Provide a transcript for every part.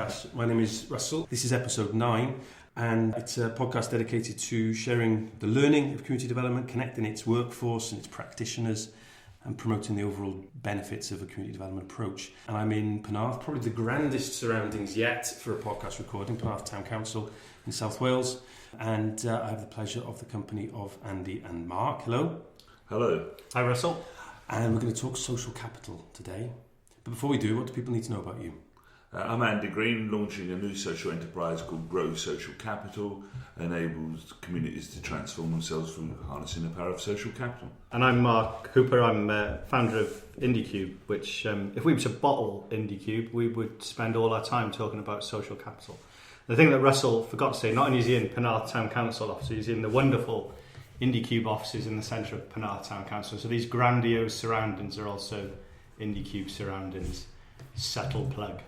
podcast. My name is Russell. This is episode 9, and it's a podcast dedicated to sharing the learning of community development, connecting its workforce and its practitioners, and promoting the overall benefits of a community development approach. And I'm in Penarth, probably the grandest surroundings yet for a podcast recording, Penarth Town Council in South Wales. And I have the pleasure of the company of Andy and Mark. Hello. Hello. Hi, Russell. And we're going to talk social capital today. But before we do, what do people need to know about you? I'm Andy Green, launching a new social enterprise called Grow Social Capital, enables communities to transform themselves through harnessing the power of social capital. And I'm Mark Hooper. I'm founder of Indycube, which if we were to bottle Indycube, we would spend all our time talking about social capital. The thing that Russell forgot to say, not only is he in Penarth Town Council offices, he's in the wonderful Indycube offices in the centre of Penarth Town Council. So these grandiose surroundings are also Indycube surroundings. Subtle plug.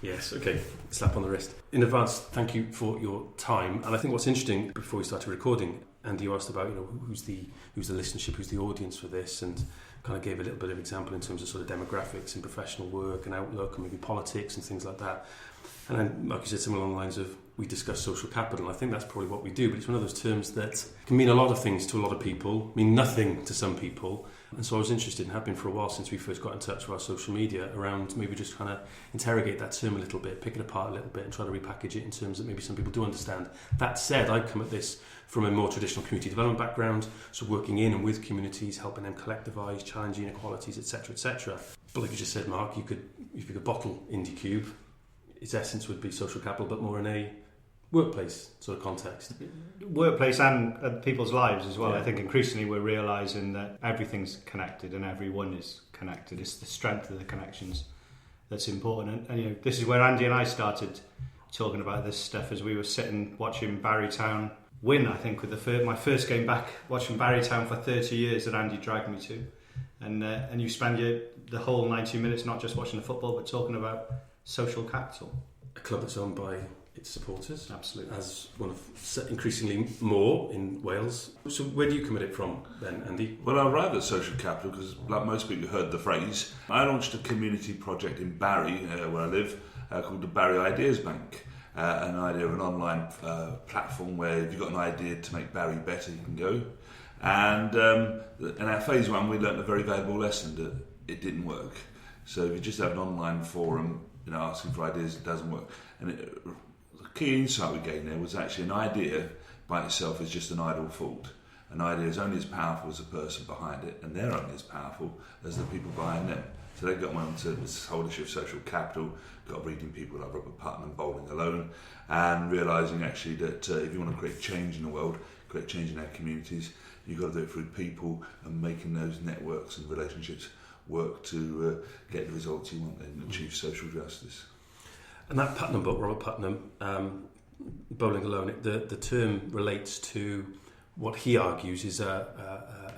Yes, okay, slap on the wrist. In advance, thank you for your time. And I think what's interesting, before we started recording, Andy, you asked about, who's the listenership, who's the audience for this, and kind of gave a little bit of example in terms of sort of demographics and professional work and outlook and maybe politics and things like that. And then, like you said, something along the lines of, we discuss social capital, and I think that's probably what we do, but it's one of those terms that can mean a lot of things to a lot of people, mean nothing to some people. And so I was interested, and have been for a while since we first got in touch with our social media, around maybe just kind of interrogate that term a little bit, pick it apart a little bit, and try to repackage it in terms that maybe some people do understand. That said, I come at this from a more traditional community development background, so working in and with communities, helping them collectivise, challenging inequalities, etc., etc. But like you just said, Mark, if you could bottle Indycube, its essence would be social capital, but more in a workplace sort of context. Workplace and people's lives as well. Yeah. I think increasingly we're realising that everything's connected and everyone is connected. It's the strength of the connections that's important. And this is where Andy and I started talking about this stuff as we were sitting watching Barrytown win, I think, with my first game back, watching Barrytown for 30 years that Andy dragged me to. And you spend the whole 90 minutes not just watching the football, but talking about social capital. A club that's owned by its supporters, absolutely, as one of increasingly more in Wales. So where do you come at it from then, Andy? Well, I arrived at social capital because, like most people, heard the phrase. I launched a community project in Barry, where I live, called the Barry Ideas Bank. An idea of an online platform where if you've got an idea to make Barry better, you can go. And in our phase 1, we learnt a very valuable lesson that it didn't work. So if you just have an online forum, asking for ideas, it doesn't work. And the key insight we gained there was actually an idea by itself is just an idle thought. An idea is only as powerful as the person behind it, and they're only as powerful as the people behind them. So they got on to this whole issue of social capital, got reading people like Robert Putnam, Bowling Alone, and realising actually that if you want to create change in the world, create change in our communities, you've got to do it through people and making those networks and relationships work to get the results you want and achieve social justice. And that Putnam book, Robert Putnam, Bowling Alone, the term relates to what he argues is an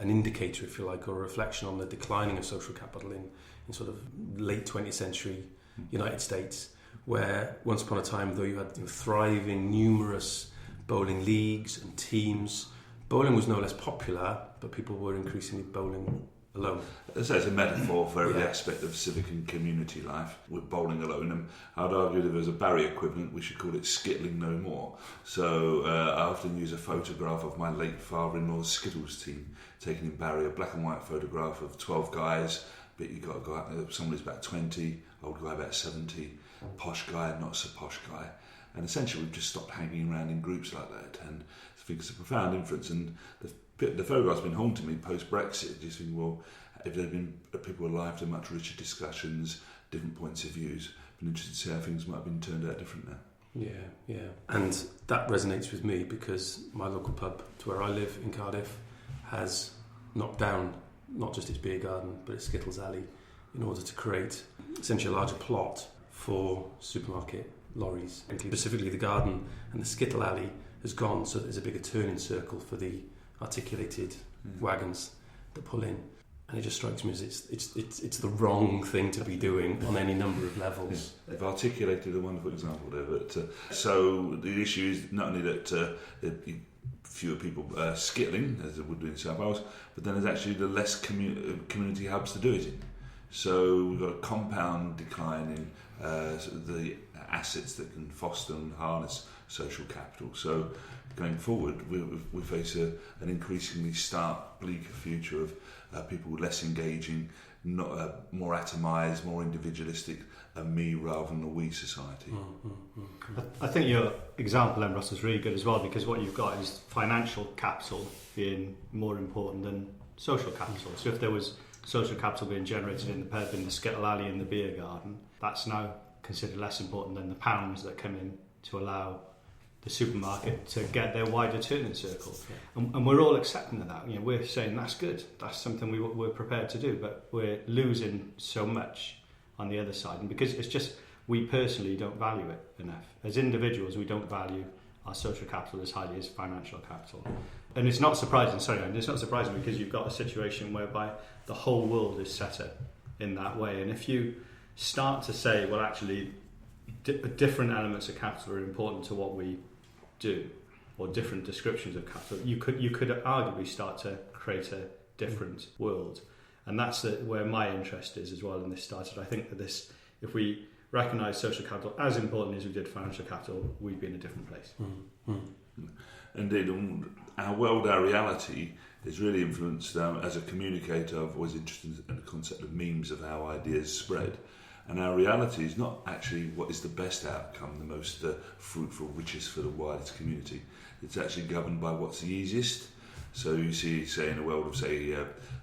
indicator, if you like, or a reflection on the declining of social capital in sort of late 20th century United States, where once upon a time, though you had thriving, numerous bowling leagues and teams, bowling was no less popular, but people were increasingly bowling alone. So it's a metaphor for every aspect of civic and community life with bowling alone, and I'd argue that if there's a Barry equivalent, we should call it Skittling No More. So I often use a photograph of my late father-in-law's Skittles team taken in Barry, a black and white photograph of 12 guys, but you got a guy, somebody's about 20, old guy about 70, posh guy, not so posh guy. And essentially we've just stopped hanging around in groups like that, and I think it's a profound influence. And the photograph's been haunting me post-Brexit. Just think, well, if there had been people alive to much richer discussions, different points of views, I've been interested to see how things might have been turned out different now. Yeah. And that resonates with me because my local pub to where I live in Cardiff has knocked down not just its beer garden, but its Skittles alley in order to create essentially a larger plot for supermarket lorries. Specifically the garden and the Skittle alley has gone, so there's a bigger turning circle for the articulated wagons that pull in, and it just strikes me as it's the wrong thing to be doing on any number of levels. They've articulated a wonderful example there, but so the issue is not only that fewer people skittling as there would do in South Wales, but then there's actually the less community hubs to do it in. So we've got a compound decline in the assets that can foster and harness social capital. So going forward, we face an increasingly stark, bleaker future of people less engaging, more atomised, more individualistic, a me rather than a we society. I think your example then, Russ, is really good as well, because what you've got is financial capital being more important than social capital. So if there was social capital being generated in the pub, in the skittle alley, in the beer garden, that's now considered less important than the pounds that come in to allow the supermarket to get their wider turning circle. And we're all accepting of that. We're saying that's good, that's something we're prepared to do, but we're losing so much on the other side. And because it's just, we personally don't value it enough. As individuals, we don't value our social capital as highly as financial capital. And it's not surprising, because you've got a situation whereby the whole world is set up in that way. And if you start to say, well, actually, different elements of capital are important to what we do, or different descriptions of capital, you could arguably start to create a different world. And that's where my interest is as well in this started. I think that if we recognise social capital as important as we did financial capital, we'd be in a different place. Indeed, our world, our reality is really influenced. As a communicator, I've always interested in the concept of memes, of how ideas spread. And our reality is not actually what is the best outcome, the most fruitful, richest for the widest community. It's actually governed by what's the easiest. So you see, say, in a world of, say,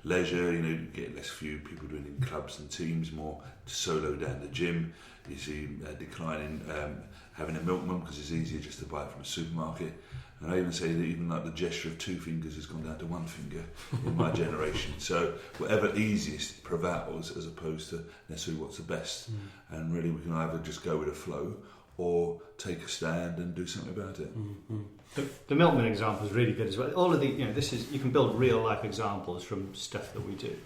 leisure, you get less few people doing it in clubs and teams, more solo down the gym. You see a decline in having a milkman because it's easier just to buy it from a supermarket. And I even say that even like the gesture of 2 fingers has gone down to 1 finger in my generation. So whatever easiest prevails as opposed to necessarily what's the best. And really we can either just go with the flow or take a stand and do something about it. The milkman example is really good as well. All of the, you can build real life examples from stuff that we do.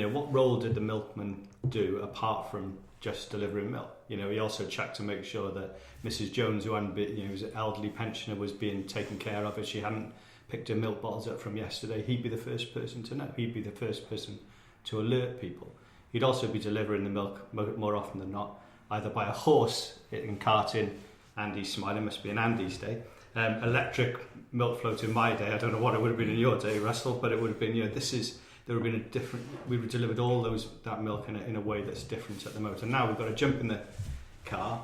What role did the milkman do apart from just delivering milk? He also checked to make sure that Mrs. Jones, who hadn't been, was an elderly pensioner, was being taken care of. If she hadn't picked her milk bottles up from yesterday, he'd be the first person to know. He'd be the first person to alert people. He'd also be delivering the milk more often than not, either by a horse in carting. Andy's smiling, must be an Andy's day. Electric milk float in my day. I don't know what it would have been in your day, Russell, but it would have been, there would have been a different, we would have delivered all that milk in a way that's different at the moment. And now we've got to jump in the car,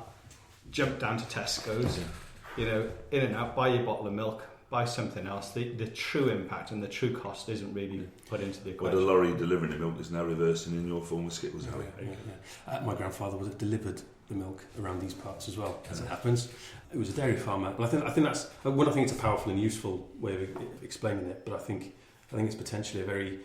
jump down to Tesco's, in and out, buy your bottle of milk, buy something else. The true impact and the true cost isn't really put into the equation. Well, the lorry delivering the milk is now reversing in your form of Skittles. My grandfather would have delivered the milk around these parts as well, as it happens. It was a dairy farmer, but I think that's one. I think it's a powerful and useful way of explaining it. But I think it's potentially a very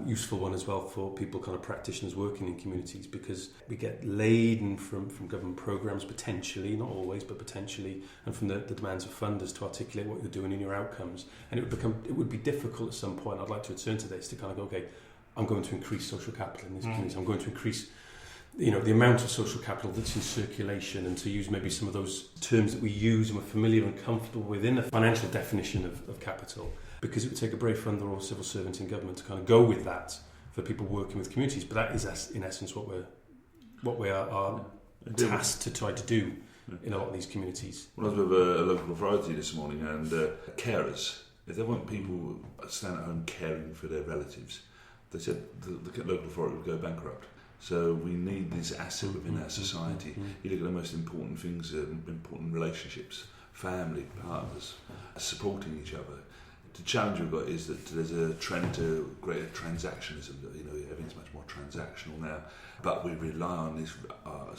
useful one as well for people, kind of practitioners working in communities, because we get laden from government programmes, potentially, not always, but potentially, and from the demands of funders to articulate what you're doing and your outcomes. And it would be difficult at some point. I'd like to return to this to kind of go, okay, I'm going to increase social capital in these communities. I'm going to increase the amount of social capital that's in circulation, and to use maybe some of those terms that we use and we're familiar and comfortable within a financial definition of capital, because it would take a brave funder or civil servant in government to kind of go with that for people working with communities. But that is, in essence, what we are tasked to try to do in a lot of these communities. Well, I was with a local authority this morning, and carers, if they want people staying at home caring for their relatives, they said the local authority would go bankrupt. So we need this asset within our society. You look at the most important things, important relationships, family, partners, supporting each other. The challenge we've got is that there's a trend to greater transactionism. Everything's much more transactional now, but we rely on this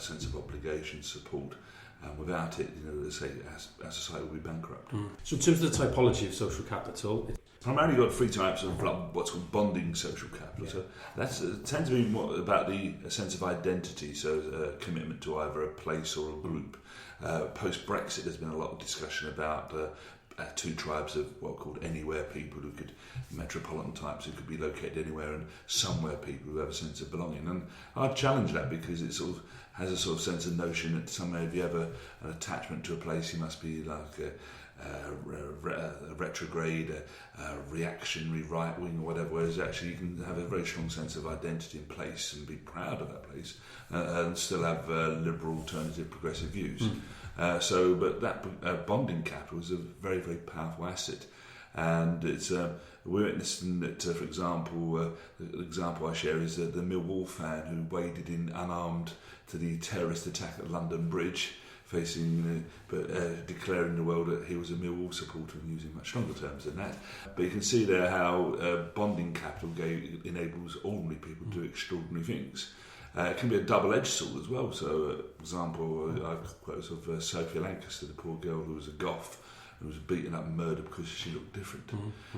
sense of obligation, support. And without it, let's say our society will be bankrupt. So in terms of the typology of social capital, primarily got 3 types of what's called bonding social capital. So that tends to be more about a sense of identity, so a commitment to either a place or a group. Post-Brexit, there's been a lot of discussion about two tribes of what are called anywhere people metropolitan types who could be located anywhere, and somewhere people who have a sense of belonging. And I'd challenge that, because it sort of has a sort of sense of notion that somehow if you have an attachment to a place, you must be like a retrograde, a reactionary, right wing, or whatever. Whereas actually you can have a very strong sense of identity in place and be proud of that place, and still have liberal, alternative, progressive views. But that bonding capital is a very, very powerful asset. And it's we're witnessing that, for example, the example I share is the Millwall fan who waded in unarmed to the terrorist attack at London Bridge, facing, declaring the world that he was a Millwall supporter and using much stronger terms than that. But you can see there how bonding capital enables ordinary people to do extraordinary things. It can be a double-edged sword as well. So, for example, I quote of Sophia Lancaster, the poor girl who was a goth, who was beaten up and murdered because she looked different.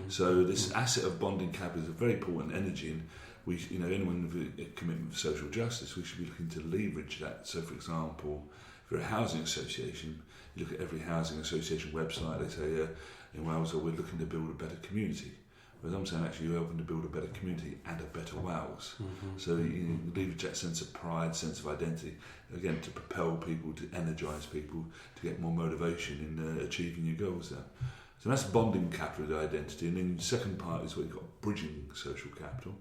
So this asset of bonding capital is a very important energy, and we, anyone with a commitment for social justice, we should be looking to leverage that. So, for example, if you're a housing association, you look at every housing association website, they say in Wales, we're looking to build a better community. Whereas I'm saying actually you're helping to build a better community and a better Wales. So you leverage that sense of pride, sense of identity, again, to propel people, to energise people, to get more motivation in achieving your goals there. So that's bonding capital, the identity. And then the second part is what you've got, bridging social capital.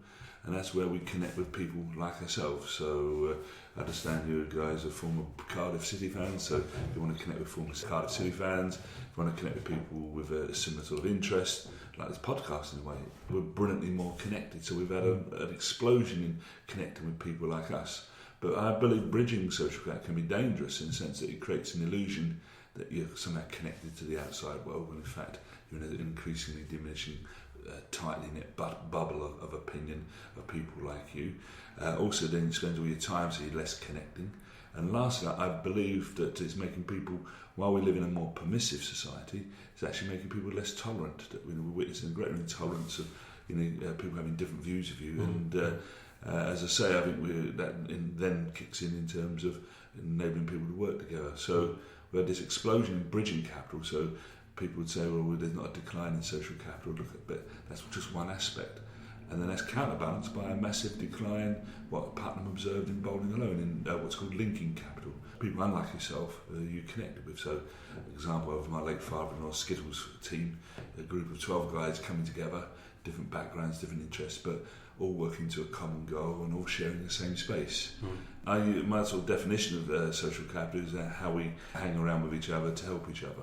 And that's where we connect with people like ourselves. So I understand you guys are former Cardiff City fans, so if you want to connect with former Cardiff City fans, if you want to connect with people with a similar sort of interest, like this podcast in a way, we're brilliantly more connected. So we've had an explosion in connecting with people like us. But I believe bridging social capital can be dangerous in the sense that it creates an illusion that you're somehow connected to the outside world, when in fact you're in an increasingly diminishing, tightly knit bubble of opinion of people like you. Also then you spend all your time, so you're less connecting. And lastly, I believe that it's making people, while we live in a more permissive society, it's actually making people less tolerant. That we're witnessing a greater intolerance of people having different views of you. And as I say, I think that then kicks in terms of enabling people to work together. So we had this explosion in bridging capital. So people would say, well, there's not a decline in social capital. But that's just one aspect. And then that's counterbalanced by a massive decline, what Putnam observed in bowling alone, in what's called linking capital. People unlike yourself you connected with. So, example of my late father-in-law's Skittles team, a group of 12 guys coming together, different backgrounds, different interests, but all working to a common goal and all sharing the same space. My sort of definition of social capital is how we hang around with each other to help each other.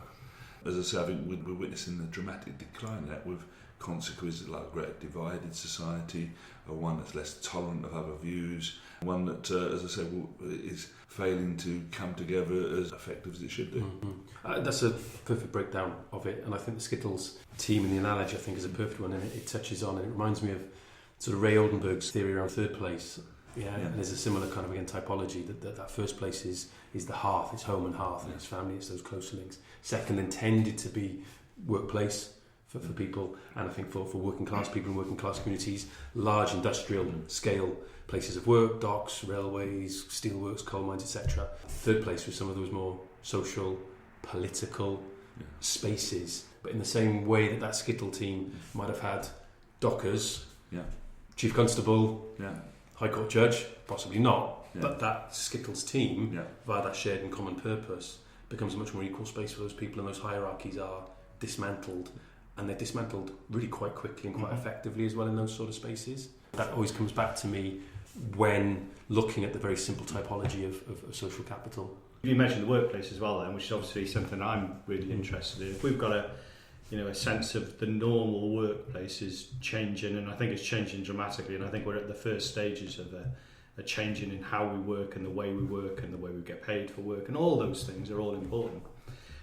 As I say, I think we're witnessing a dramatic decline of that, with consequences like a great divided society, one that's less tolerant of other views, one that, as I say, is failing to come together as effective as it should do. That's a perfect breakdown of it, and I think the Skittles team and the analogy, I think, is a perfect one, and it touches on, and it reminds me of sort of Ray Oldenburg's theory around third place. And there's a similar kind of, again, typology that first place is the hearth, it's home and hearth, and it's family, it's those close links. Second, intended to be workplace for people, and I think for working class people and working class communities, large industrial scale places of work, docks, railways, steelworks, coal mines, etc. Third place was some of those more social, political spaces. But in the same way that Skittle team might have had dockers, chief constable, High Court judge, possibly not, but that Skittles team, via that shared and common purpose, becomes a much more equal space for those people, and those hierarchies are dismantled, and they're dismantled really quite quickly and quite effectively as well in those sort of spaces. That always comes back to me when looking at the very simple typology of social capital. You mentioned the workplace as well then, which is obviously something I'm really interested in. If we've got a sense of the normal workplace is changing, and I think it's changing dramatically, and I think we're at the first stages of a changing in how we work and the way we work and the way we get paid for work, and all those things are all important.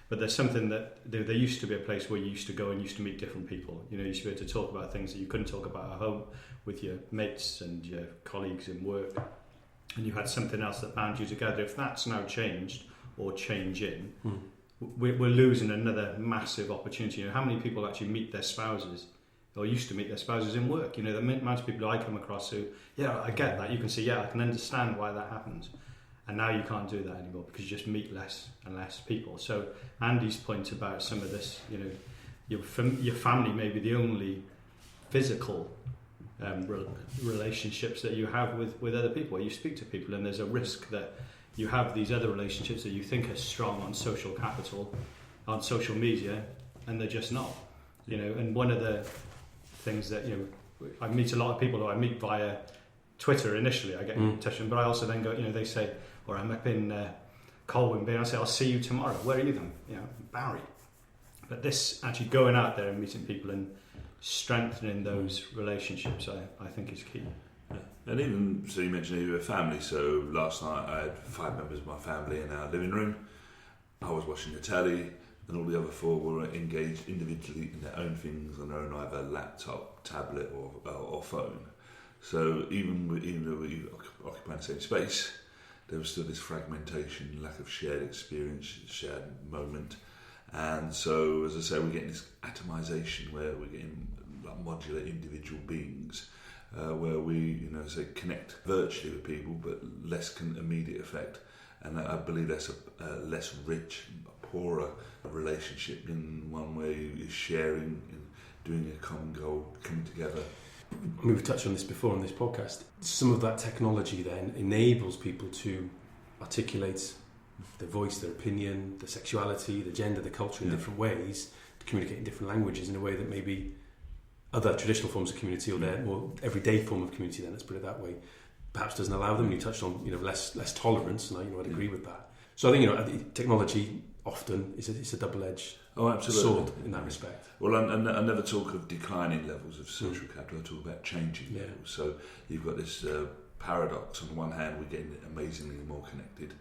But there's something that there used to be a place where you used to go and used to meet different people. You used to be able to talk about things that you couldn't talk about at home with your mates and your colleagues in work, and you had something else that bound you together. If that's now changed or changing, we're losing another massive opportunity. How many people actually meet their spouses or used to meet their spouses in work? The amount of people I come across who, I get that. You can see, I can understand why that happens. And now you can't do that anymore because you just meet less and less people. So Andy's point about some of this, your family may be the only physical relationships that you have with other people, where you speak to people, and there's a risk that you have these other relationships that you think are strong on social capital, on social media, and they're just not. And one of the things that, I meet a lot of people who I meet via Twitter initially. I get in touch with them, but I also then go, they say, or I'm up in Colwyn Bay, and I say, I'll see you tomorrow. Where are you then? Barry. But this, actually going out there and meeting people and strengthening those relationships, I think is key. Yeah. And even, so you mentioned you were a family, so last night I had 5 members of my family in our living room. I was watching the telly, and all the other 4 were engaged individually in their own things on their own, either laptop, tablet or phone. So even though we occupy the same space, there was still this fragmentation, lack of shared experience, shared moment. And so, as I say, we're getting this atomization where we're getting like modular individual beings, where we, say, connect virtually with people, but less immediate effect. And I believe that's a less rich, poorer relationship than one where you're sharing and doing a common goal, coming together. We've touched on this before on this podcast. Some of that technology then enables people to articulate their voice, their opinion, their sexuality, their gender, their culture in different ways, to communicate in different languages in a way that maybe other traditional forms of community or their more everyday form of community, then let's put it that way, perhaps doesn't allow them. You touched on less tolerance, and I'd agree with that. So I think technology often is a double-edged sword in that respect. Well, I never talk of declining levels of social capital. I talk about changing levels. So you've got this paradox. On the one hand, we're getting amazingly more connected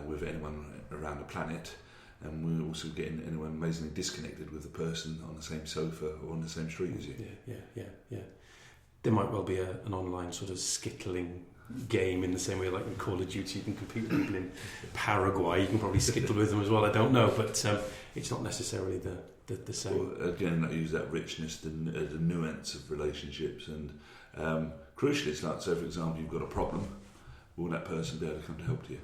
with anyone around the planet, and we're also getting anyone amazingly disconnected with the person on the same sofa or on the same street as you. Yeah. There might well be an online sort of skittling game in the same way like in Call of Duty you can compete with people in Paraguay, you can probably skittle with them as well, I don't know, but it's not necessarily the same. Well, again, I use that richness, the nuance of relationships, and crucially it's like, so for example, you've got a problem, will that person be able to come to help you?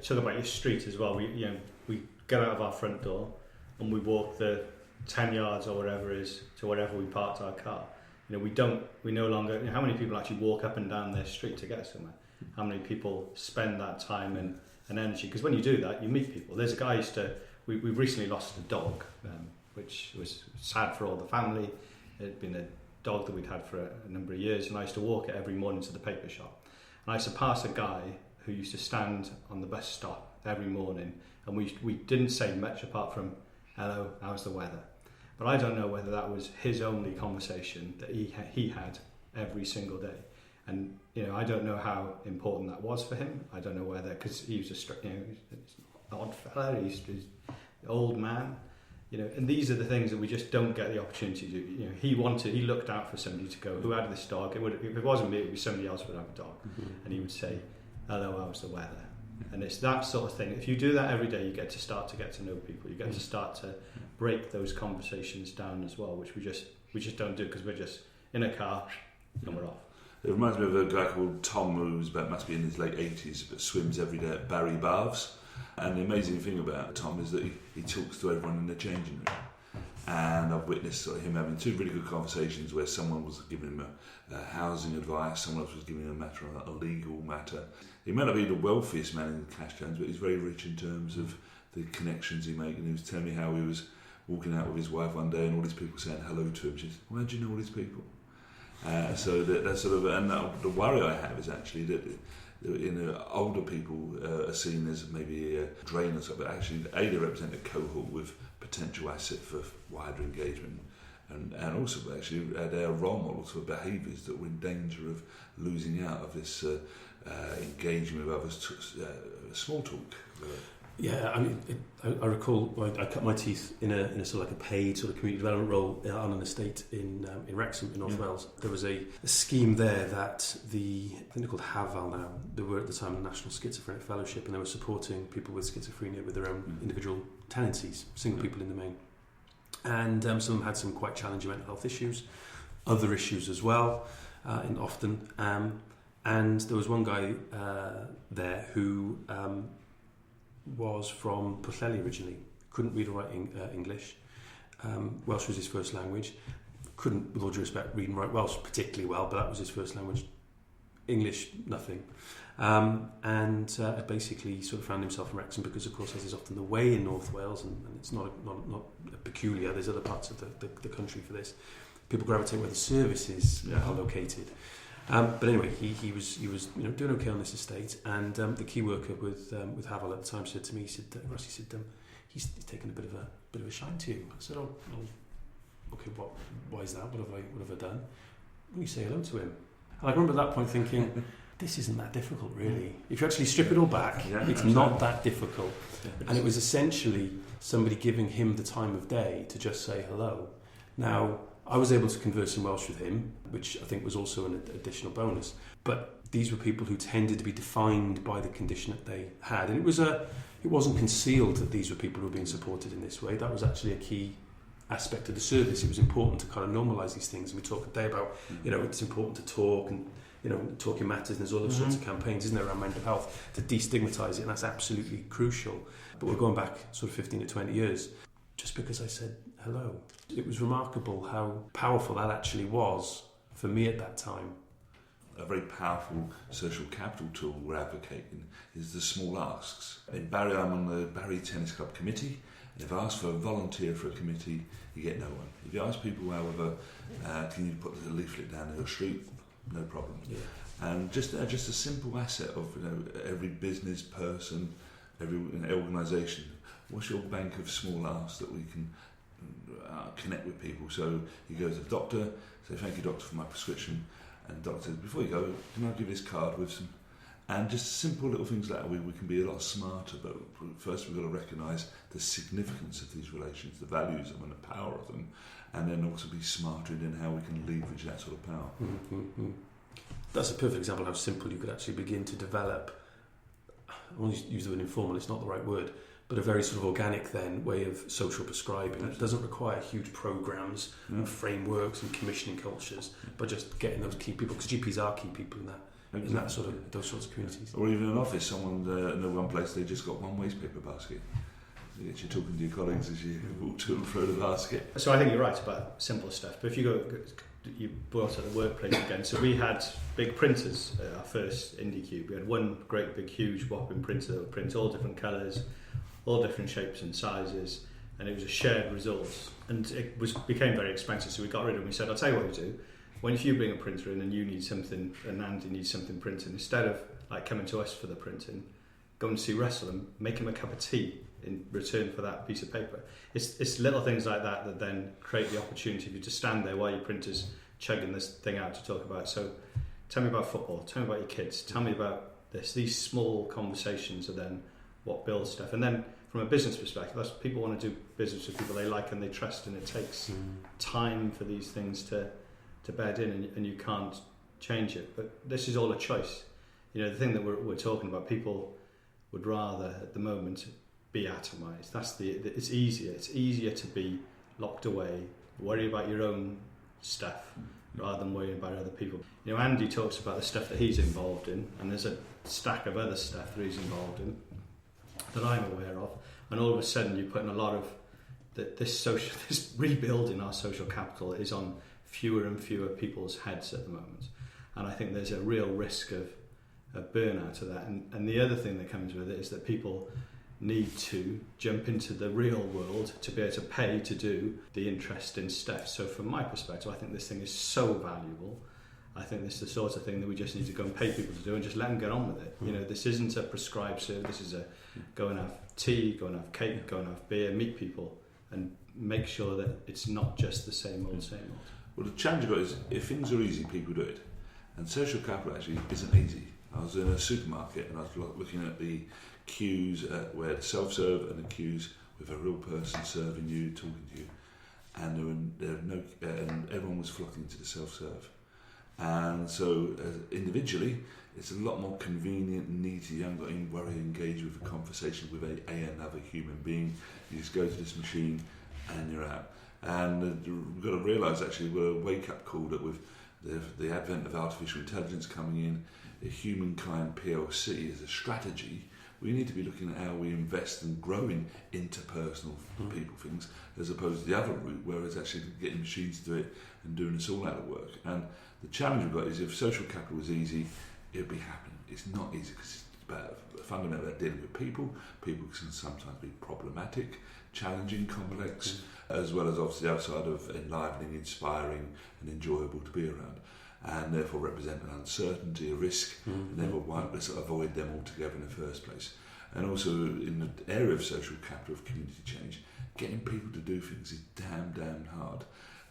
Talk about your street as well. We get out of our front door and we walk the 10 yards or whatever it is to wherever we parked our car. We no longer, how many people actually walk up and down their street to get somewhere? How many people spend that time and energy? Because when you do that, you meet people. There's a guy we've recently lost a dog, which was sad for all the family. It had been a dog that we'd had for a number of years, and I used to walk it every morning to the paper shop. And I used to pass a guy who used to stand on the bus stop every morning, and we didn't say much apart from, hello, how's the weather? But I don't know whether that was his only conversation that he had every single day. And, I don't know how important that was for him. I don't know whether, because he was an odd fella, he's an old man, and these are the things that we just don't get the opportunity to do. He looked out for somebody to go, who had this dog? If it wasn't me, it would be somebody else would have a dog. And he would say, hello, how's the weather? And it's that sort of thing. If you do that every day, you get to get to know people. You get to start to break those conversations down as well, which we just don't do because we're just in a car and we're off. It reminds me of a guy called Tom, who's must be in his late 80s, but swims every day at Barry Baths. And the amazing thing about Tom is that he talks to everyone in the changing room. And I've witnessed him having 2 really good conversations where someone was giving him a housing advice, someone else was giving him a legal matter. He may not be the wealthiest man in Cash Jones, but he's very rich in terms of the connections he makes. And he was telling me how he was walking out with his wife one day and all these people saying hello to him. She said, where do you know all these people? So that's sort of, and the worry I have is actually that older people are seen as maybe a drain or something, but actually they represent a cohort with potential asset for wider engagement, and also actually they are role models for behaviours that we're in danger of losing out of this engagement with others, small talk. Yeah, I mean, I recall I cut my teeth in a sort of like a paid sort of community development role on an estate in Wrexham in North Wales. There was a scheme there that I think they're called HAVAL now. They were at the time the National Schizophrenic Fellowship, and they were supporting people with schizophrenia with their own individual tenancies, single people in the main. And some of them had some quite challenging mental health issues, other issues as well, often. And there was one guy there who was from Pwllheli originally, couldn't read or write English, Welsh was his first language. Couldn't, with all due respect, read and write Welsh particularly well, but that was his first language. English, nothing. And basically sort of found himself in Wrexham because, of course, as is often the way in North Wales, and it's not peculiar, there's other parts of the country for this, people gravitate where the services are located. But anyway, he was doing okay on this estate, and the key worker with Havel at the time said to me, he said, he's taken a bit of a shine to you. I said, oh, okay, why is that? What have I done? Will you say hello to him? And I remember at that point thinking, this isn't that difficult, really. If you actually strip it all back, it's not that difficult. And it was essentially somebody giving him the time of day to just say hello. Now, I was able to converse in Welsh with him, which I think was also an additional bonus. But these were people who tended to be defined by the condition that they had. And it wasn't concealed that these were people who were being supported in this way. That was actually a key aspect of the service. It was important to kind of normalise these things. And we talk today about, it's important to talk and, talking matters, and there's all those sorts of campaigns, isn't there, around mental health to destigmatise it, and that's absolutely crucial. But we're going back sort of 15 to 20 years. Just because I said hello. It was remarkable how powerful that actually was for me at that time. A very powerful social capital tool we're advocating is the small asks. In Barry, I'm on the Barry Tennis Club committee, and if I ask for a volunteer for a committee, you get no one. If you ask people, however, can you put a leaflet down in the street, no problem. Yeah. And just a simple asset of every business person, every organisation. What's your bank of small asks that we can connect with people? So you go to the doctor, say thank you doctor for my prescription, and the doctor says, before you go, can I give this card with some? And just simple little things like that, we can be a lot smarter, but first we've got to recognise the significance of these relations, the values of them and the power of them, and then also be smarter in how we can leverage that sort of power. Mm-hmm. That's a perfect example of how simple you could actually begin to develop. I want to use the word informal, it's not the right word, but a very sort of organic then way of social prescribing. It doesn't require huge programmes and frameworks and commissioning cultures, but just getting those key people, because GPs are key people in that. Exactly. In that sort of those sorts of communities. Or even in an office, someone in one place they just got one waste paper basket. You're talking to your colleagues as you walk to and throw the basket. So I think you're right about simple stuff. But if you brought up the workplace again. So we had big printers at our first Indycube. We had one great big huge whopping printer that would print all different colours, all different shapes and sizes, and it was a shared resource. And it became very expensive, so we got rid of it. And we said, I'll tell you what we do. If you bring a printer in and you need something, and Andy needs something printed, instead of coming to us for the printing, go and see Russell and make him a cup of tea in return for that piece of paper. It's little things like that that then create the opportunity for you to stand there while your printer's chugging this thing out to talk about. So tell me about football, tell me about your kids, tell me about this. These small conversations are then what builds stuff. And then from a business perspective, that's people want to do business with people they like and they trust, and it takes time for these things to bed in, and you can't change it. But this is all a choice. The thing that we're talking about, people would rather at the moment be atomised. It's easier to be locked away, worry about your own stuff rather than worrying about other people. Andy talks about the stuff that he's involved in, and there's a stack of other stuff that he's involved in that I'm aware of, and all of a sudden you're putting a lot of this rebuilding our social capital is on fewer and fewer people's heads at the moment, and I think there's a real risk of burnout of that. And the other thing that comes with it is that people need to jump into the real world to be able to pay to do the interesting stuff. So from my perspective, I think this thing is so valuable. I think this is the sort of thing that we just need to go and pay people to do and just let them get on with it. This isn't a prescribed service. This is a go and have tea, go and have cake, go and have beer, meet people, and make sure that it's not just the same old. Well, the challenge you've got is if things are easy, people do it. And social capital actually isn't easy. I was in a supermarket and I was looking at the queues where self-serve and the queues with a real person serving you, talking to you, and and everyone was flocking to the self-serve. And so individually, it's a lot more convenient and neat. You haven't got any worry, engage with a conversation with another human being. You just go to this machine and you're out. And we've got to realise actually we're a wake-up call that with the advent of artificial intelligence coming in, the humankind PLC is a strategy we need to be looking at how we invest and grow in interpersonal people things, as opposed to the other route where it's actually getting machines to do it and doing us all out of work. And the challenge we've got is if social capital was easy, it'd be happening. It's not easy because it's about fundamentally about dealing with people. People can sometimes be problematic, challenging, complex, as well as obviously outside of enlivening, inspiring and enjoyable to be around, and therefore represent an uncertainty, a risk, and therefore want to avoid them altogether in the first place. And also in the area of social capital, of community change, getting people to do things is damn hard.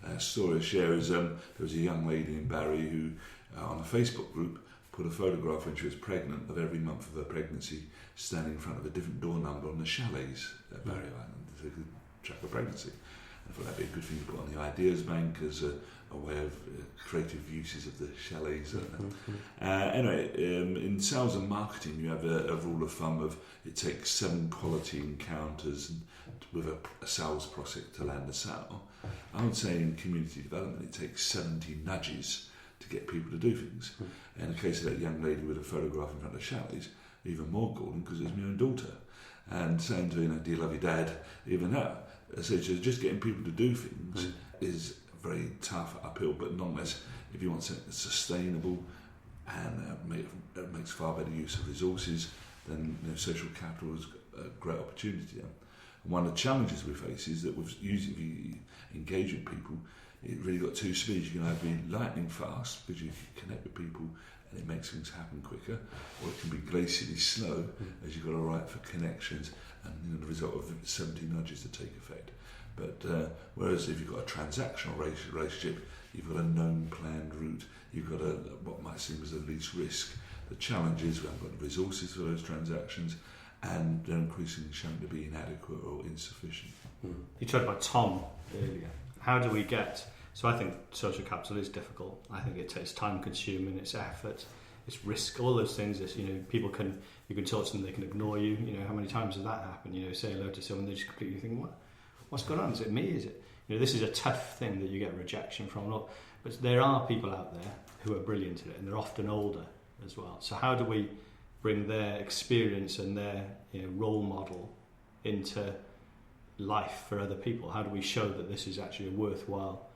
A story I share is there was a young lady in Barry who, on a Facebook group, put a photograph when she was pregnant of every month of her pregnancy standing in front of a different door number on the chalets at Barry Island to track her pregnancy. I thought that'd be a good thing to put on the Ideas Bank as a way of creative uses of the chalets. Anyway, in sales and marketing, you have a rule of thumb of it takes 7 quality encounters with a sales prospect to land a sale. I would say in community development, it takes 70 nudges to get people to do things. In the case of that young lady with a photograph in front of chalets, even more golden because it's my own daughter. And saying to her, do you love your dad? Even that. So just getting people to do things is very tough, uphill, but nonetheless, if you want something that's sustainable and makes far better use of resources, then social capital is a great opportunity. And one of the challenges we face is that if you engage with people, it really got 2 speeds. You can either be lightning fast because you can connect with people and it makes things happen quicker, or it can be glacially slow as you've got to write for connections and the result of 70 nudges to take effect. But whereas if you've got a transactional relationship, you've got a known planned route, you've got what might seem as the least risk. The challenge is we haven't got the resources for those transactions, and they're increasingly shown to be inadequate or insufficient. You talked about Tom earlier. How do we get... So I think social capital is difficult. I think it takes time consuming, it's effort, it's risk, all those things. It's, people you can talk to them, they can ignore you. How many times has that happened? Say hello to someone, they just completely think, what's going on? Is it me? Is it? This is a tough thing that you get rejection from. But there are people out there who are brilliant at it, and they're often older as well. So how do we bring their experience and their role model into life for other people? How do we show that this is actually a worthwhile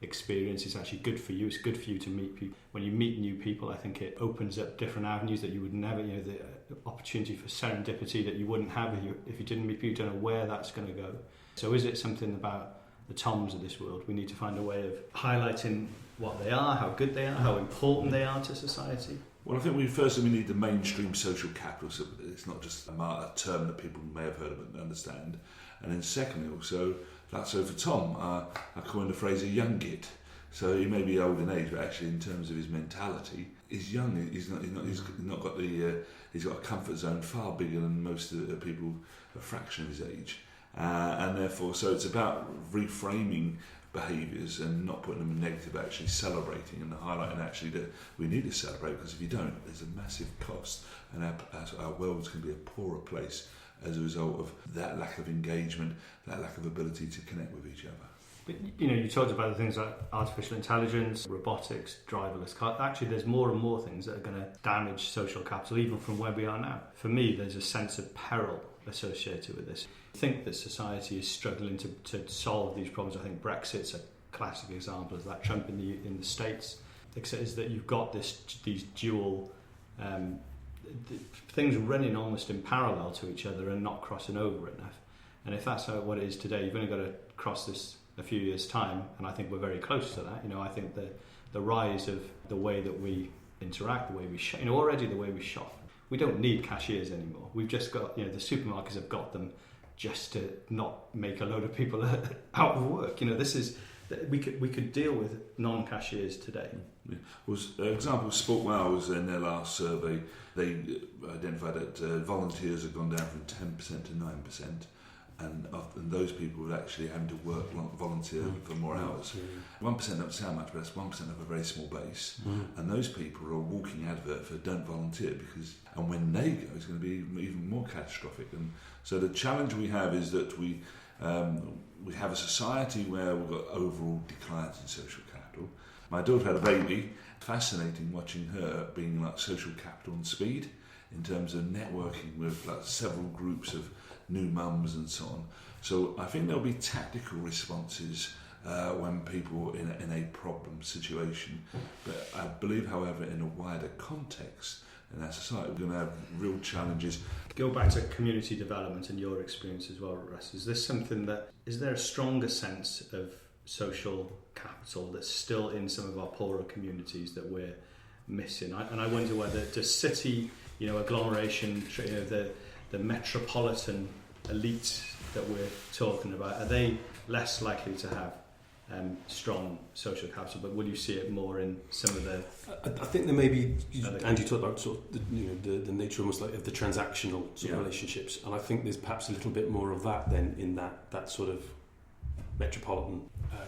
experience? It's actually good for you. It's good for you to meet people. When you meet new people, I think it opens up different avenues that you would never, the opportunity for serendipity that you wouldn't have if you didn't meet people. You don't know where that's going to go. So is it something about the Toms of this world? We need to find a way of highlighting what they are, how good they are, how important they are to society. Well, I think we need the mainstream social capital, so it's not just a term that people may have heard of and understand. And then secondly, also, so for Tom, I coined the phrase a young git. So he may be old in age, but actually in terms of his mentality, he's young. He's got a comfort zone far bigger than most of the people a fraction of his age. And therefore, so it's about reframing behaviours and not putting them in negative, actually celebrating and highlighting actually that we need to celebrate, because if you don't, there's a massive cost, and our world's going to be a poorer place as a result of that lack of engagement, that lack of ability to connect with each other. But you talked about the things like artificial intelligence, robotics, driverless cars. Actually, there's more and more things that are going to damage social capital, even from where we are now. For me, there's a sense of peril associated with this. I think that society is struggling to solve these problems. I think Brexit's a classic example of that. Trump in the States is that you've got these dual things running almost in parallel to each other and not crossing over enough. And if that's what it is today, you've only got to cross this a few years' time, and I think we're very close to that. I think the rise of the way that we interact, the way we shop, already the way we shop. We don't need cashiers anymore. We've just got, the supermarkets have got them just to not make a load of people out of work. This is, we could deal with non-cashiers today. Yeah. Well, example, Sport Wales in their last survey, they identified that volunteers have gone down from 10% to 9%. And those people are actually having to work volunteer for more hours. 1% doesn't sound much, but that's 1% of a very small base. And those people are a walking advert for don't volunteer, and when they go, it's going to be even more catastrophic. And so the challenge we have is that we have a society where we've got overall declines in social capital. My daughter had a baby. Fascinating watching her being like social capital and speed. in terms of networking with like several groups of new mums and so on. So I think there'll be tactical responses when people in a problem situation. But I believe, however, in a wider context in our society, we're going to have real challenges. Go back to community development and your experience as well, Russ. Is there a stronger sense of social capital that's still in some of our poorer communities that we're missing? And I wonder whether the city, agglomeration, the metropolitan elite that we're talking about, are they less likely to have strong social capital? But will you see it more in some of the... I think there may be, and you talked about sort of the nature almost like of the transactional sort of relationships, and I think there's perhaps a little bit more of that then in that sort of metropolitan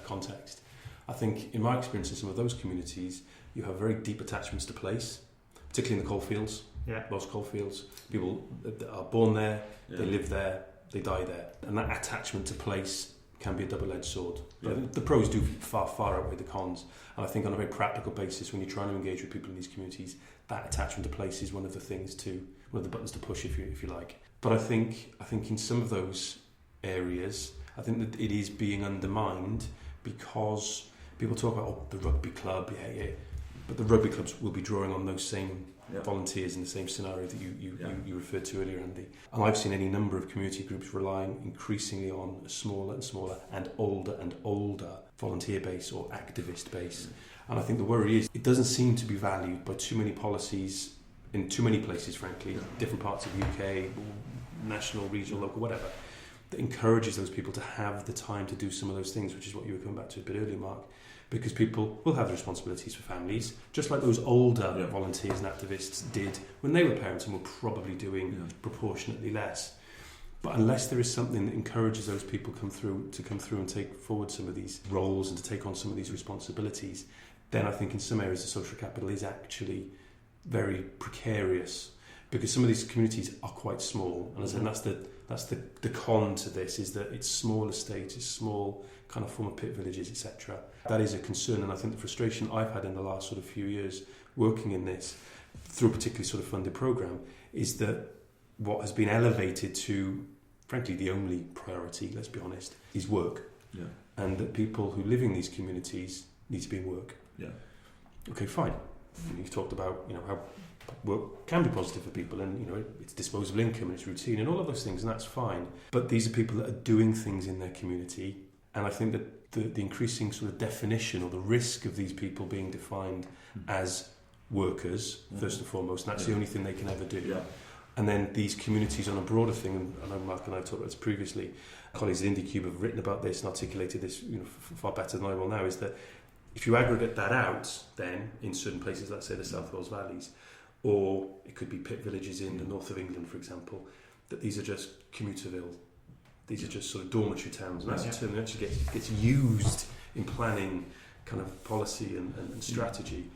context. I think in my experience in some of those communities, you have very deep attachments to place, particularly in the coalfields. Yeah. Most coalfields, people that are born there, they live there, they die there, and that attachment to place can be a double-edged sword. But I think the pros do far outweigh the cons, and I think on a very practical basis, when you're trying to engage with people in these communities, that attachment to place is one of the buttons to push, if you like. But I think in some of those areas, I think that it is being undermined because people talk about the rugby club, but the rugby clubs will be drawing on those same volunteers in the same scenario that you referred to earlier, Andy. And I've seen any number of community groups relying increasingly on a smaller and smaller and older volunteer base or activist base. And I think the worry is it doesn't seem to be valued by too many policies in too many places, frankly, different parts of the UK, national, regional, local, whatever, that encourages those people to have the time to do some of those things, which is what you were coming back to a bit earlier, Mark. Because people will have responsibilities for families, just like those older volunteers and activists did when they were parents and were probably doing proportionately less. But unless there is something that encourages those people to come through and take forward some of these roles and to take on some of these responsibilities, then I think in some areas the social capital is actually very precarious, because some of these communities are quite small, and that's the con to this, is that it's small estates, it's small kind of former pit villages, etc. That is a concern, and I think the frustration I've had in the last sort of few years working in this through a particularly sort of funded programme is that what has been elevated to, frankly, the only priority, let's be honest, is work. Yeah. And that people who live in these communities need to be in work. Yeah. Okay, fine. You've talked about how work can be positive for people, and it's disposable income and it's routine and all of those things, and that's fine. But these are people that are doing things in their community, and I think that the increasing sort of definition or the risk of these people being defined as workers first and foremost, and that's the only thing they can ever do. Yeah. And then these communities on a broader thing, and I know Mark and I talked about this previously, colleagues at Indycube have written about this and articulated this far better than I will now, is that if you aggregate that out then in certain places, let's say the South Wales valleys, or it could be pit villages in the north of England, for example, that these are just commuterville. These are just sort of dormitory towns, and that's a term that actually gets used in planning kind of policy and strategy.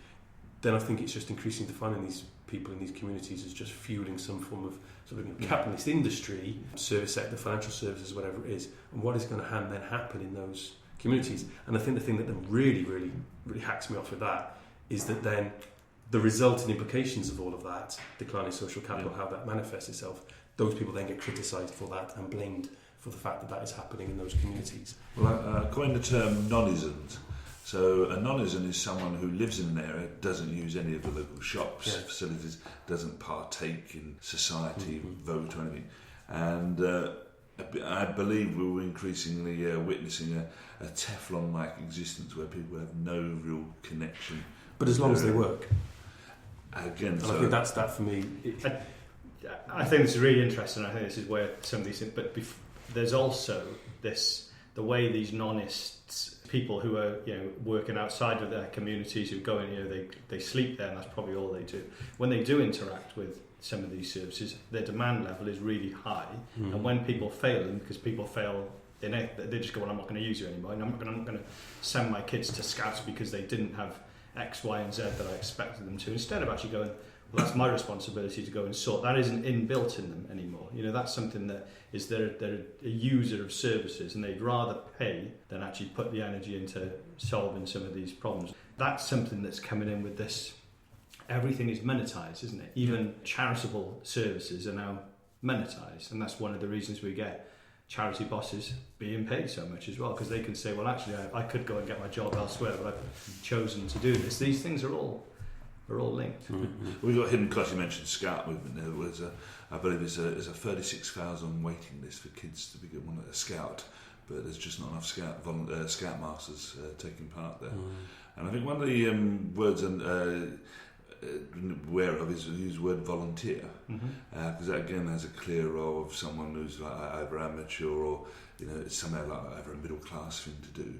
Then I think it's just increasingly defining these people in these communities as just fueling some form of sort of capitalist industry, service sector, financial services, whatever it is, and what is going to then happen in those communities. And I think the thing that then really hacks me off with that is that then the resulting implications of all of that, declining social capital, how that manifests itself, those people then get criticised for that and blamed for the fact that is happening in those communities. Well, I coined the term nonizens. So a nonizen is someone who lives in an area, doesn't use any of the local shops, facilities, doesn't partake in society, vote or anything. And I believe we're increasingly witnessing a Teflon-like existence where people have no real connection. But as long as they work. Again, and I think that's that for me. I think this is really interesting. I think this is where some of these things... But there's also the way these nonists, people who are working outside of their communities, who go in, they sleep there, and that's probably all they do. When they do interact with some of these services, their demand level is really high, and when people fail them, because people fail, they just go, well, I'm not going to use you anymore, and I'm not going to send my kids to scouts because they didn't have X, Y, and Z that I expected them to. Instead of actually going, well, that's my responsibility to go and sort. That isn't inbuilt in them anymore. That's something that is they're a user of services, and they'd rather pay than actually put the energy into solving some of these problems. That's something that's coming in with this everything is monetized, isn't it? Even charitable services are now monetized, and that's one of the reasons we get charity bosses being paid so much as well, because they can say, well, actually, I could go and get my job elsewhere, but I've chosen to do this. These things are all linked. We've got hidden costs. You mentioned Scout movement. There was I believe there's a 36,000 waiting list for kids to become a Scout, but there's just not enough Scout masters taking part there. And I think one of the words aware of is use the word volunteer, because that again has a clear role of someone who's like either amateur or somehow like either a middle class thing to do.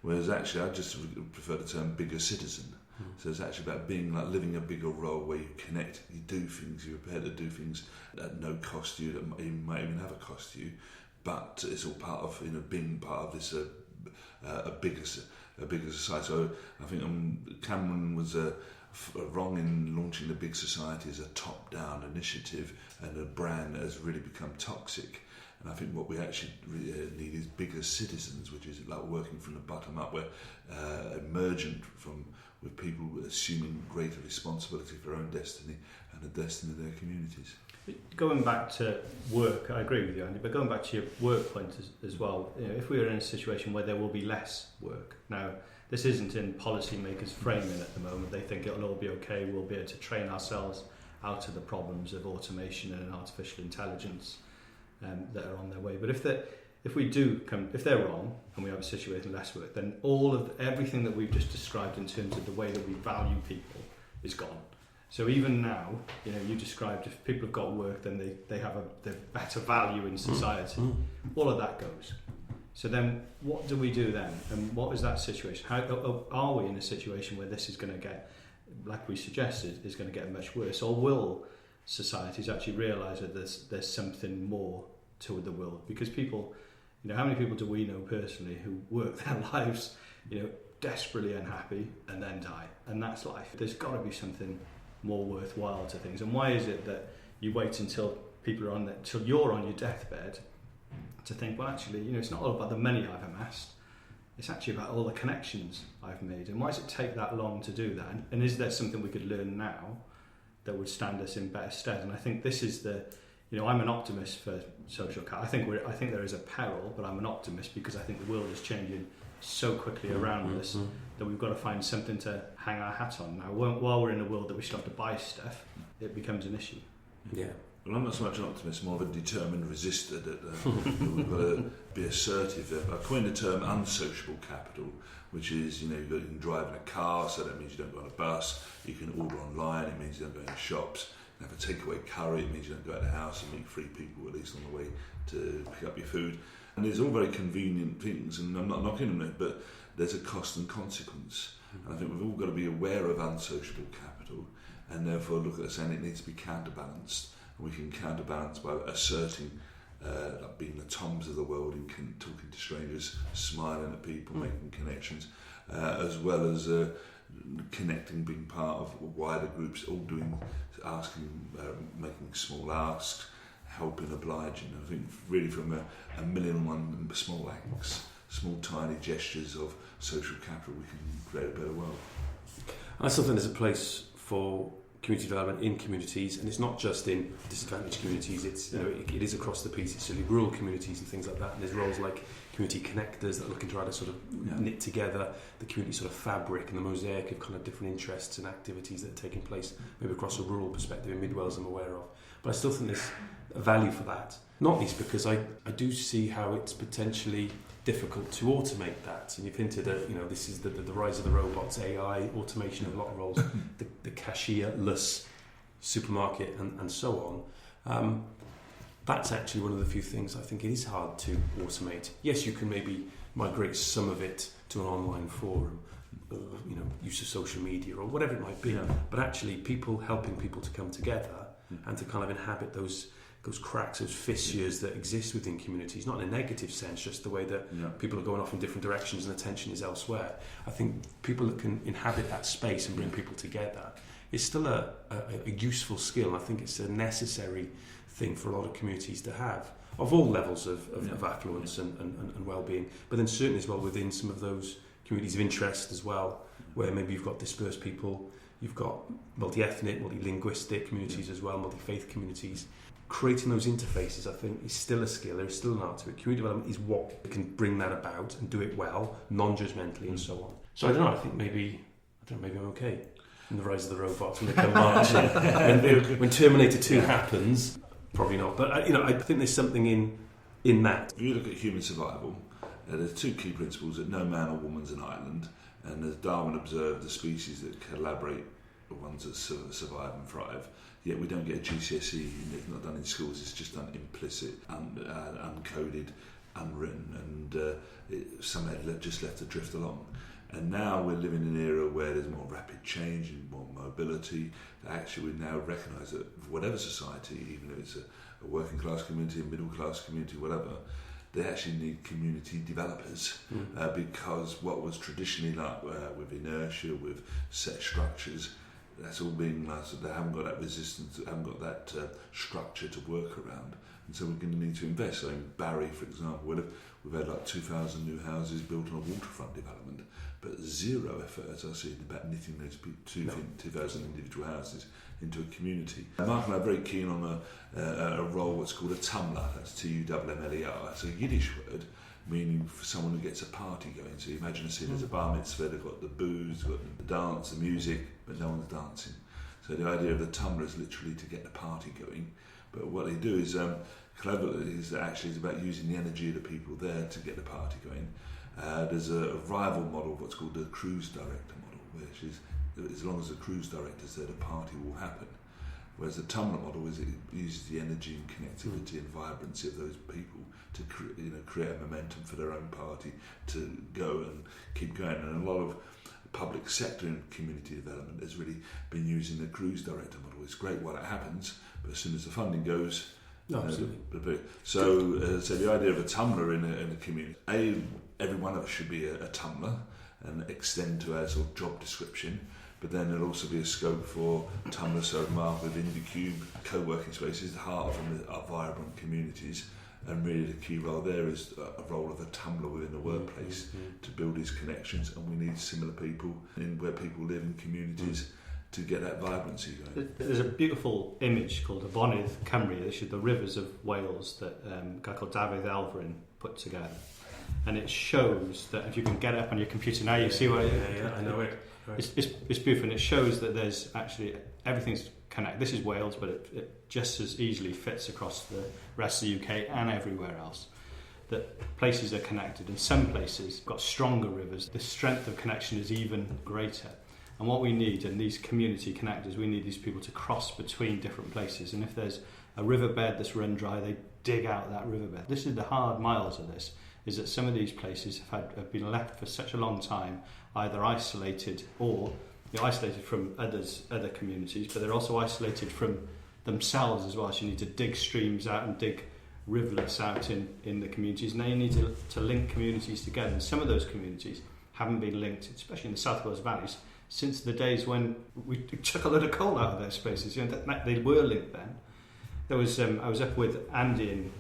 Whereas actually, I just prefer the term bigger citizen. So it's actually about being like living a bigger role where you connect, you do things, you're prepared to do things at no cost to you, that might even have a cost to you, but it's all part of being part of this a bigger society. So I think Cameron was wrong in launching the big society as a top-down initiative, and a brand that has really become toxic. And I think what we actually really need is bigger citizens, which is like working from the bottom up, where emergent with people assuming greater responsibility for their own destiny and the destiny of their communities. Going back to work, I agree with you, Andy, but going back to your work point as well, if we are in a situation where there will be less work, now this isn't in policymakers' framing at the moment. They think it'll all be okay, we'll be able to train ourselves out of the problems of automation and artificial intelligence that are on their way. But if they're wrong and we have a situation of less work, then everything that we've just described in terms of the way that we value people is gone. So even now, you described if people have got work, then they have a better value in society. All of that goes. So then what do we do then? And what is that situation? How are we in a situation where this is going to get, like we suggested, is going to get much worse? Or will societies actually realise that there's something more to the world? Because people, how many people do we know personally who work their lives, desperately unhappy and then die? And that's life. There's got to be something more worthwhile to things. And why is it that you wait until you're on your deathbed to think, well, actually, it's not all about the money I've amassed. It's actually about all the connections I've made. And why does it take that long to do that? And is there something we could learn now that would stand us in better stead? And I think this is I'm an optimist for social care. I think there is a peril, but I'm an optimist because I think the world is changing so quickly around us that we've got to find something to hang our hat on. Now, while we're in a world that we still have to buy stuff, it becomes an issue. Yeah. Well, I'm not so much an optimist, more of a determined resistor that we've got to be assertive. I coined the term unsociable capital, which is, you can drive in a car, so that means you don't go on a bus. You can order online, it means you don't go in shops. You have a takeaway curry, it means you don't go out of the house and meet 3 people at least on the way to pick up your food. And there's all very convenient things, and I'm not knocking them, but there's a cost and consequence. And I think we've all got to be aware of unsociable capital, and therefore look at saying it needs to be counterbalanced. And we can counterbalance by asserting, like being the Toms of the world, and talking to strangers, smiling at people, making connections, as well as connecting, being part of wider groups, all making small asks, helping, obliging. I think really from a million and one small acts, small tiny gestures of social capital, we can create a better world. I still think there's a place for community development in communities, and it's not just in disadvantaged communities. It's it is across the piece. It's certainly rural communities and things like that. And there's roles like community connectors that are looking to try to sort of knit together the community sort of fabric and the mosaic of kind of different interests and activities that are taking place, maybe across a rural perspective in mid-Wales I'm aware of. But I still think there's a value for that. Not least because I do see how it's potentially difficult to automate that. And you've hinted at, this is the rise of the robots, AI, automation of a lot of roles, the cashierless supermarket and so on. That's actually one of the few things I think it is hard to automate. Yes, you can maybe migrate some of it to an online forum or, use of social media or whatever it might be. But actually helping people to come together and to kind of inhabit those cracks, those fissures that exist within communities, not in a negative sense, just the way that people are going off in different directions and attention is elsewhere. I think people that can inhabit that space and bring people together is still a useful skill. I think it's a necessary thing for a lot of communities to have, of all levels of affluence and well-being, but then certainly as well within some of those communities of interest as well, where maybe you've got dispersed people you've got multi-ethnic, multi-linguistic communities as well, multi-faith communities. Creating those interfaces, I think, is still a skill. There is still an art to it. Community development is what can bring that about and do it well, non-judgmentally, and so on. So I don't know. I think maybe I'm okay. In the Rise of the Robots, when they come marching, when Terminator 2 happens, probably not. But I think there's something in that. If you look at human survival, there's two key principles: that no man or woman's an island, and as Darwin observed, the species that collaborate are ones that survive and thrive. Yet we don't get a GCSE, it's not done in schools, it's just done implicit, uncoded, unwritten, and some just left to drift along. And now we're living in an era where there's more rapid change and more mobility. Actually, we now recognise that whatever society, even if it's a working class community, a middle class community, whatever, they actually need community developers because what was traditionally like with inertia, with set structures, that's all being lost. They haven't got that resistance, they haven't got that structure to work around. And so we're going to need to invest. So in Barry, for example, we've had like 2,000 new houses built on a waterfront development, but zero effort, as I see, about knitting those 2,000 individual houses into a community. Mark and I are very keen on a role what's called a tummler. That's Tummler. It's a Yiddish word meaning for someone who gets a party going. So you imagine a scene as a bar mitzvah, they've got the booze, they've got the dance, the music, but no one's dancing. So the idea of the tummler is literally to get the party going. But what they do is cleverly is actually it's about using the energy of the people there to get the party going. There's a rival model, what's called the cruise director model, which is as long as the cruise director's there, the party will happen. Whereas the tummler model is it uses the energy and connectivity and vibrancy of those people to create a momentum for their own party to go and keep going. And a lot of public sector and community development has really been using the cruise director model. It's great while it happens, but as soon as the funding goes, absolutely. So the idea of a tummler in a community, every one of us should be a tummler and extend to our sort of job description. But then there'll also be a scope for tummler, so Mark with Indycube, co-working spaces, the heart of them are vibrant communities, and really the key role there is a role of a tummler within the workplace to build these connections, and we need similar people in where people live in communities to get that vibrancy going. There's a beautiful image called the Bonydd Cymru, which is the rivers of Wales that a guy called David Elfryn put together. And it shows that if you can get it up on your computer now, you see what I know it. Right. It's beautiful, and it shows that there's actually everything's connected. This is Wales, but it just as easily fits across the rest of the UK and everywhere else. That places are connected, and some places got stronger rivers. The strength of connection is even greater. And what we need in these community connectors, we need these people to cross between different places. And if there's a riverbed that's run dry, they dig out that riverbed. This is the hard miles of this, is that some of these places have been left for such a long time, either isolated or isolated from other communities, but they're also isolated from themselves as well. So you need to dig streams out and dig rivulets out in the communities. Now you need to link communities together. And some of those communities haven't been linked, especially in the South Wales valleys, since the days when we took a load of coal out of their spaces. They were linked then. There was I was up with Andy in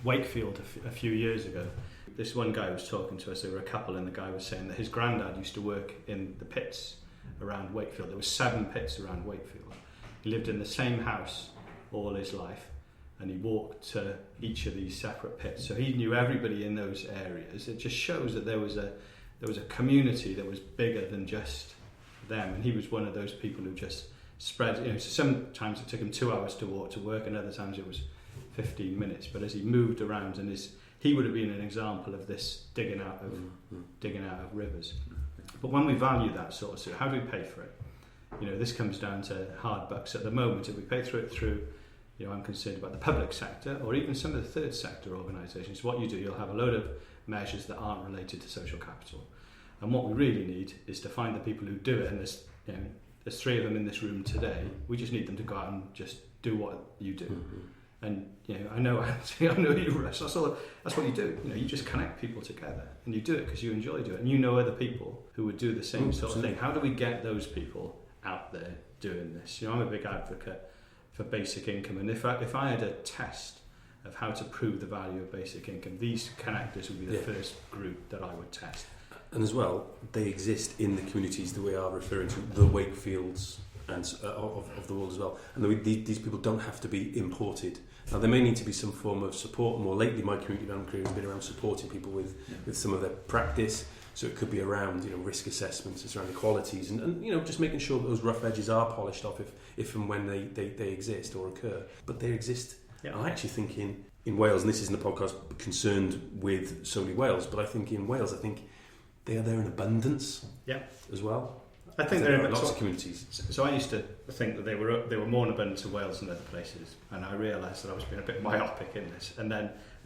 Wakefield a few years ago. This one guy was talking to us, they were a couple, and the guy was saying that his granddad used to work in the pits around Wakefield. There were 7 pits around Wakefield. He lived in the same house all his life, and he walked to each of these separate pits. So he knew everybody in those areas. It just shows that there was a community that was bigger than just them, and he was one of those people who just spread. So sometimes it took him 2 hours to walk to work, and other times it was 15 minutes. But as he moved around, and he would have been an example of this digging out of rivers. But when we value that sort of stuff, how do we pay for it? This comes down to hard bucks. At the moment, if we pay through it I'm concerned about the public sector or even some of the third sector organisations. What you do, you'll have a load of measures that aren't related to social capital. And what we really need is to find the people who do it. And there's 3 of them in this room today. We just need them to go out and just do what you do. And I know you, Russ. That's what you do. You just connect people together, and you do it because you enjoy doing it, and you know other people who would do the same sort of thing. How do we get those people out there doing this? I'm a big advocate for basic income, and if I had a test of how to prove the value of basic income, these connectors would be the first group that I would test. And as well, they exist in the communities that we are referring to, the Wakefields and of the world as well. And these people don't have to be imported. Now, there may need to be some form of support. More lately, my community development career has been around supporting people with some of their practice. So it could be around, risk assessments, it's around equalities, and just making sure that those rough edges are polished off if and when they exist or occur. But they exist. Yeah. And I actually think in Wales, and this isn't a podcast concerned with solely Wales, but I think in Wales, they are there in abundance. Yeah. As well. I think there are lots of communities. So I used to think that they were more in abundance in Wales than other places, and I realised that I was being a bit myopic in this. And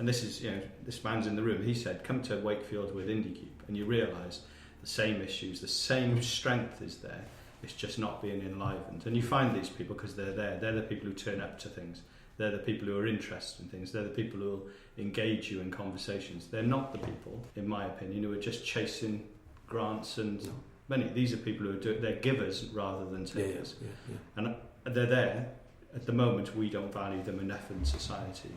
this is, this man's in the room. He said, "Come to Wakefield with Indycube," and you realise the same issues, the same strength is there. It's just not being enlivened. And you find these people because they're there. They're the people who turn up to things. They're the people who are interested in things. They're the people who will engage you in conversations. They're not the people, in my opinion, who are just chasing grants and money. These are people who they're givers rather than takers. Yeah. And they're there. At the moment, we don't value them enough in society.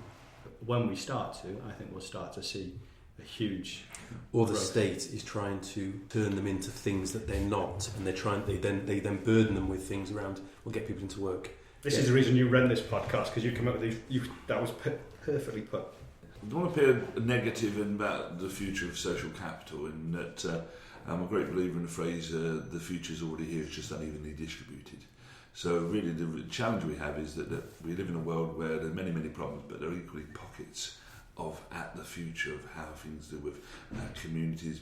But when we start to, I think we'll start to see a huge or the growth. State is trying to turn them into things that they're not, and they then burden them with things around, we'll get people into work. This is the reason you run this podcast, because you come up with these. That was perfectly put. I don't want to appear negative about the future of social capital, in that I'm a great believer in the phrase, the future's already here, it's just unevenly distributed. So really the challenge we have is that we live in a world where there are many, many problems, but there are equally pockets at the future of how things do with communities,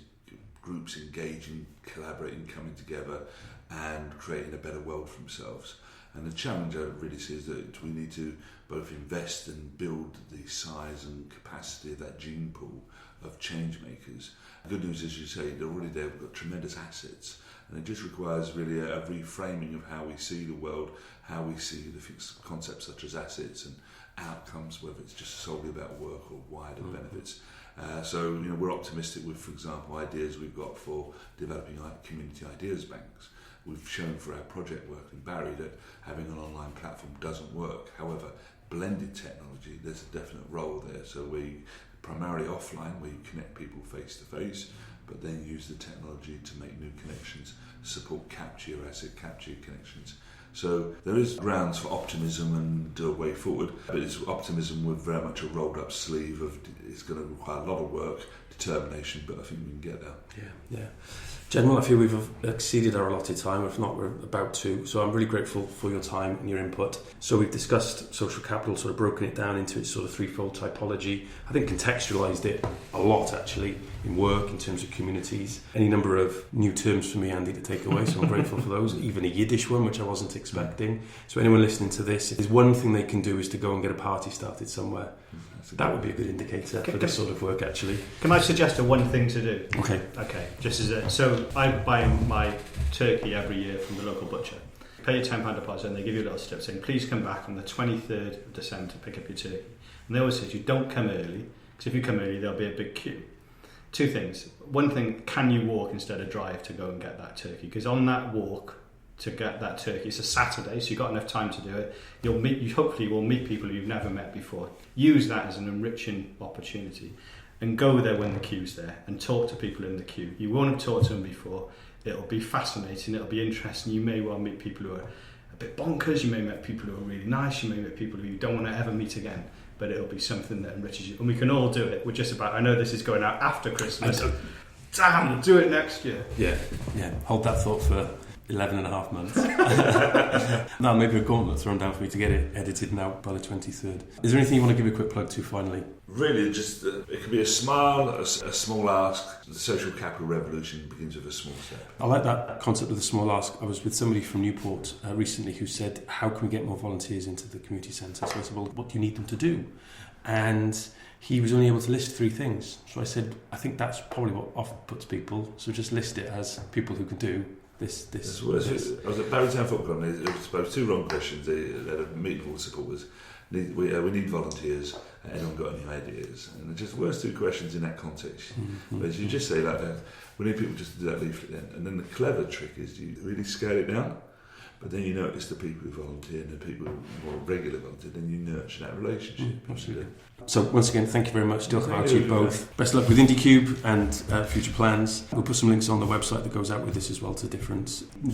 groups engaging, collaborating, coming together and creating a better world for themselves. And the challenge I really see is that we need to both invest and build the size and capacity of that gene pool of change makers. The good news is, you say, they're already there, we've got tremendous assets, and it just requires really a reframing of how we see the world, how we see the concepts such as assets and outcomes, whether it's just solely about work or wider benefits. So we're optimistic with, for example, ideas we've got for developing community ideas banks. We've shown for our project work in Barry that having an online platform doesn't work. However, blended technology, there's a definite role there. So we primarily offline, where you connect people face to face, but then use the technology to make new connections, support capture, asset capture connections. So there is grounds for optimism and a way forward, but it's optimism with very much a rolled up sleeve of it's going to require a lot of work, determination, but I think we can get there. Yeah. Jen, I feel we've exceeded our allotted time. If not, we're about to. So I'm really grateful for your time and your input. So we've discussed social capital, sort of broken it down into its sort of threefold typology. I think contextualised it a lot, actually, in work, in terms of communities. Any number of new terms for me, Andy, to take away, so I'm grateful for those. Even a Yiddish one, which I wasn't expecting. So anyone listening to this, if there's one thing they can do is to go and get a party started somewhere. That would be a good indicator for this sort of work, actually. Can I suggest one thing to do? Okay. Just so I buy my turkey every year from the local butcher. Pay your £10 deposit, and they give you a little slip saying, please come back on the 23rd of December to pick up your turkey. And they always say to you, don't come early, because if you come early, there'll be a big queue. Two things. One thing, can you walk instead of drive to go and get that turkey? Because on that walk to get that turkey, it's a Saturday, so you've got enough time to do it. You hopefully will meet people you've never met before. Use that as an enriching opportunity, and go there when the queue's there and talk to people in the queue. You won't have talked to them before. It'll be fascinating, it'll be interesting. You may well meet people who are a bit bonkers, you may meet people who are really nice, you may meet people who you don't want to ever meet again, but it'll be something that enriches you. And we can all do it. We're just about, I know this is going out after Christmas. Damn, we'll do it next year. Yeah. Hold that thought for 11 and a half months. Now maybe a gauntlet thrown down for me to get it edited and out by the 23rd. Is there anything you want to give a quick plug to finally? Really, just it can be a smile, a small ask. The social capital revolution begins with a small step. I like that concept of the small ask. I was with somebody from Newport recently who said, how can we get more volunteers into the community centre? So I said, well, what do you need them to do? And he was only able to list 3 things. So I said, I think that's probably what off puts people. So just list it as people who can do this. I was at Barrytown Football Club, and I suppose 2 wrong questions. They had a meeting with all the supporters. We need volunteers. Anyone got any ideas? And they're just the worst 2 questions in that context. But you just say like that, we need people just to do that leaflet then. And then the clever trick is, do you really scale it down? But then you notice the people who volunteer and the people who more regularly volunteer, then you nurture that relationship. Absolutely. So once again, thank you very much. Diolch yn fawr to you Thank you. both. Best of luck with Indycube and future plans. We'll put some links on the website that goes out with this as well to the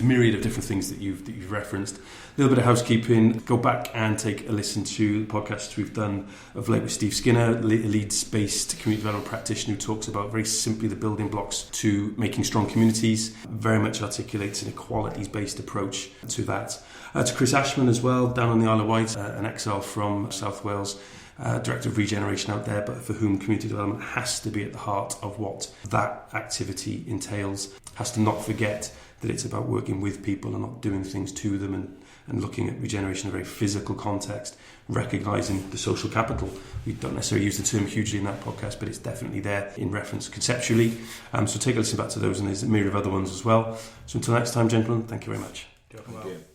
myriad of different things that you've referenced. A little bit of housekeeping. Go back and take a listen to the podcasts we've done of late with Steve Skinner, a Leeds-based community development practitioner who talks about very simply the building blocks to making strong communities. Very much articulates an equalities-based approach to that. To Chris Ashman as well, down on the Isle of Wight, an exile from South Wales. Director of Regeneration out there, but for whom community development has to be at the heart of what that activity entails. Has to not forget that it's about working with people and not doing things to them, and looking at regeneration in a very physical context, recognising the social capital. We don't necessarily use the term hugely in that podcast, but it's definitely there in reference conceptually. So take a listen back to those, and there's a myriad of other ones as well. So until next time, gentlemen, thank you very much. Thank you.